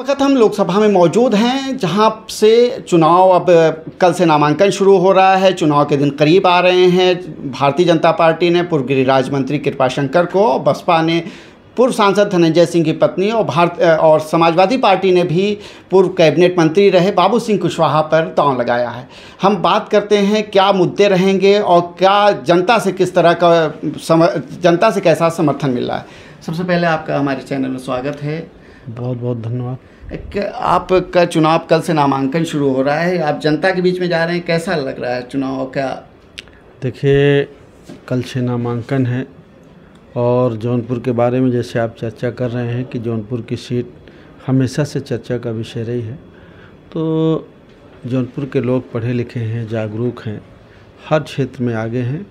वक्त हम लोकसभा में मौजूद हैं, जहां से चुनाव अब कल से नामांकन शुरू हो रहा है। चुनाव के दिन करीब आ रहे हैं। भारतीय जनता पार्टी ने पूर्व गृह राज्य मंत्री कृपाशंकर को, बसपा ने पूर्व सांसद धनंजय सिंह की पत्नी और समाजवादी पार्टी ने भी पूर्व कैबिनेट मंत्री रहे बाबू सिंह कुशवाहा पर दांव लगाया है। हम बात करते हैं क्या मुद्दे रहेंगे और क्या जनता से किस तरह का जनता से कैसा समर्थन मिल रहा है। सबसे पहले आपका हमारे चैनल में स्वागत है। बहुत बहुत धन्यवाद। आपका चुनाव कल से नामांकन शुरू हो रहा है, आप जनता के बीच में जा रहे हैं, कैसा लग रहा है चुनाव? क्या देखिए, कल से नामांकन है और जौनपुर के बारे में जैसे आप चर्चा कर रहे हैं कि जौनपुर की सीट हमेशा से चर्चा का विषय रही है, तो जौनपुर के लोग पढ़े लिखे हैं, जागरूक हैं, हर क्षेत्र में आगे हैं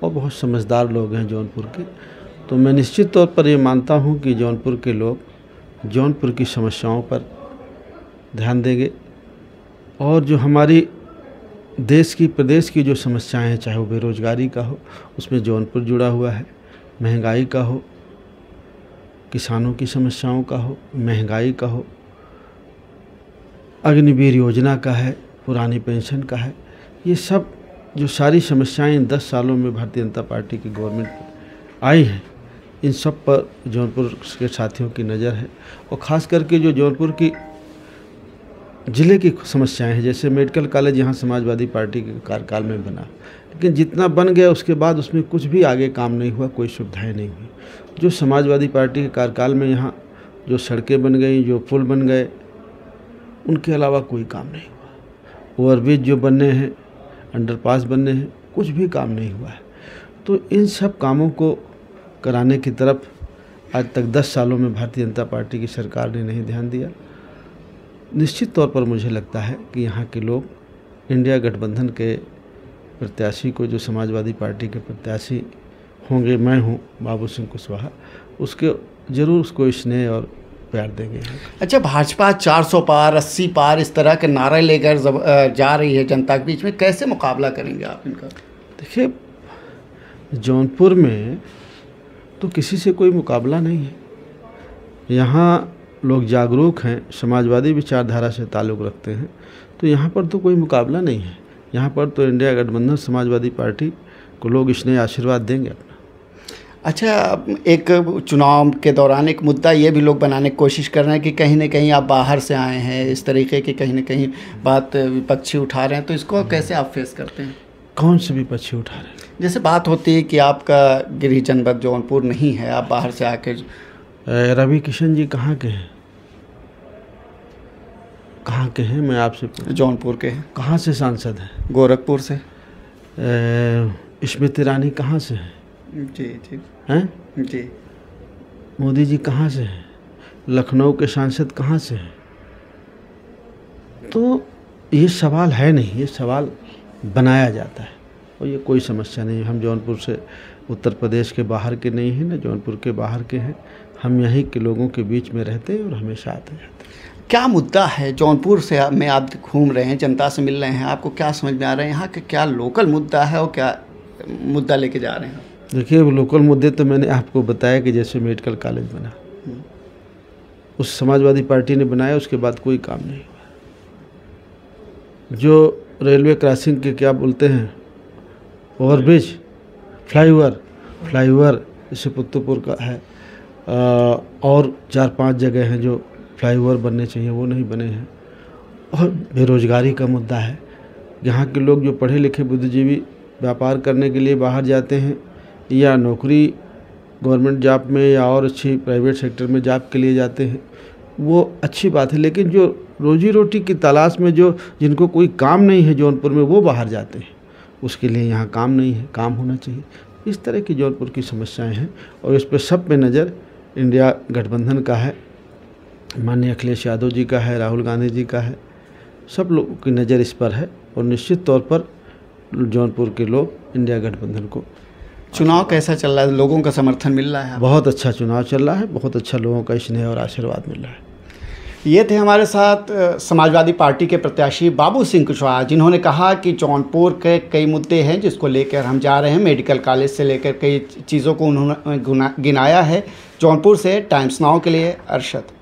और बहुत समझदार लोग हैं जौनपुर के। तो मैं निश्चित तौर पर ये मानता हूँ कि जौनपुर के लोग जौनपुर की समस्याओं पर ध्यान देंगे और जो हमारी देश की प्रदेश की जो समस्याएं हैं, चाहे वो बेरोजगारी का हो, उसमें जौनपुर जुड़ा हुआ है, महंगाई का हो, किसानों की समस्याओं का हो, महंगाई का हो, अग्निवीर योजना का है, पुरानी पेंशन का है, ये सब जो सारी समस्याएं इन 10 सालों में भारतीय जनता पार्टी की गवर्नमेंट आई हैं, इन सब पर जौनपुर के साथियों की नज़र है। और ख़ास करके जो जौनपुर की ज़िले की समस्याएं हैं, जैसे मेडिकल कॉलेज यहाँ समाजवादी पार्टी के कार्यकाल में बना, लेकिन जितना बन गया उसके बाद उसमें कुछ भी आगे काम नहीं हुआ, कोई सुविधाएं नहीं हुई। जो समाजवादी पार्टी के कार्यकाल में यहाँ जो सड़कें बन गई, जो पुल बन गए, उनके अलावा कोई काम नहीं हुआ। ओवरब्रिज जो बनने हैं, अंडरपास बनने हैं, कुछ भी काम नहीं हुआ है। तो इन सब कामों को कराने की तरफ आज तक 10 सालों में भारतीय जनता पार्टी की सरकार ने नहीं ध्यान दिया। निश्चित तौर पर मुझे लगता है कि यहाँ के लोग इंडिया गठबंधन के प्रत्याशी को, जो समाजवादी पार्टी के प्रत्याशी होंगे, मैं हूँ बाबू सिंह कुशवाहा, उसके ज़रूर उसको स्नेह और प्यार देंगे। अच्छा, भाजपा 400 पार, 80 पार इस तरह के नारे लेकर जा रही है जनता के बीच में, कैसे मुकाबला करेंगे आप इनका? देखिए, जौनपुर में तो किसी से कोई मुकाबला नहीं है। यहाँ लोग जागरूक हैं, समाजवादी विचारधारा से ताल्लुक़ रखते हैं, तो यहाँ पर तो कोई मुकाबला नहीं है। यहाँ पर तो इंडिया गठबंधन समाजवादी पार्टी को लोग स्नेह आशीर्वाद देंगे अपना। अच्छा, एक चुनाव के दौरान एक मुद्दा ये भी लोग बनाने की कोशिश कर रहे हैं कि कहीं ना कहीं आप बाहर से आए हैं, इस तरीके की कहीं ना कहीं बात विपक्षी उठा रहे हैं, तो इसको कैसे आप फेस करते हैं? कौन से विपक्षी उठा रहे हैं? जैसे बात होती है कि आपका गृह जनपद जौनपुर नहीं है, आप बाहर से आके। रवि किशन जी कहाँ के हैं? कहाँ के हैं मैं आपसे? जौनपुर के हैं। कहाँ से सांसद हैं? गोरखपुर से। स्मृति ईरानी कहाँ से हैं? जी जी हैं जी। मोदी जी कहाँ से हैं? लखनऊ के सांसद कहाँ से हैं? तो ये सवाल है नहीं, ये सवाल बनाया जाता है और ये कोई समस्या नहीं। हम जौनपुर से उत्तर प्रदेश के बाहर के नहीं हैं, ना जौनपुर के बाहर के हैं। हम यहीं के लोगों के बीच में रहते हैं और हमेशा आते जाते हैं। क्या मुद्दा है जौनपुर से में आप घूम रहे हैं, जनता से मिल रहे हैं, आपको क्या समझ में आ रहा है यहाँ के क्या लोकल मुद्दा है और क्या मुद्दा लेके जा रहे हैं? देखिए, वो लोकल मुद्दे तो मैंने आपको बताया कि जैसे मेडिकल कॉलेज बना, उस समाजवादी पार्टी ने बनाया, उसके बाद कोई काम नहीं हुआ। जो रेलवे क्रॉसिंग के क्या बोलते हैं, ओवरब्रिज, फ्लाईओवर जैसे पुत्तपुर का है, और 4-5 जगह हैं जो फ्लाईओवर बनने चाहिए, वो नहीं बने हैं। और बेरोजगारी का मुद्दा है। यहाँ के लोग जो पढ़े लिखे बुद्धिजीवी व्यापार करने के लिए बाहर जाते हैं या नौकरी गवर्नमेंट जॉब में या और अच्छी प्राइवेट सेक्टर में जॉब के लिए जाते हैं, वो अच्छी बात है, लेकिन जो रोजी रोटी की तलाश में जिनको कोई काम नहीं है जौनपुर में, वो बाहर जाते हैं, उसके लिए यहाँ काम नहीं है, काम होना चाहिए। इस तरह की जौनपुर की समस्याएं हैं और इस पर सब पे नज़र इंडिया गठबंधन का है, माननीय अखिलेश यादव जी का है, राहुल गांधी जी का है, सब लोगों की नज़र इस पर है और निश्चित तौर पर जौनपुर के लोग इंडिया गठबंधन को। चुनाव कैसा चल रहा है? लोगों का समर्थन मिल रहा है? बहुत अच्छा चुनाव चल रहा है, बहुत अच्छा लोगों का स्नेह और आशीर्वाद मिल रहा है। ये थे हमारे साथ समाजवादी पार्टी के प्रत्याशी बाबू सिंह कुशवाहा, जिन्होंने कहा कि जौनपुर के कई मुद्दे हैं जिसको लेकर हम जा रहे हैं। मेडिकल कॉलेज से लेकर कई चीज़ों को उन्होंने गिनाया है। जौनपुर से टाइम्स नाउ के लिए अरशद।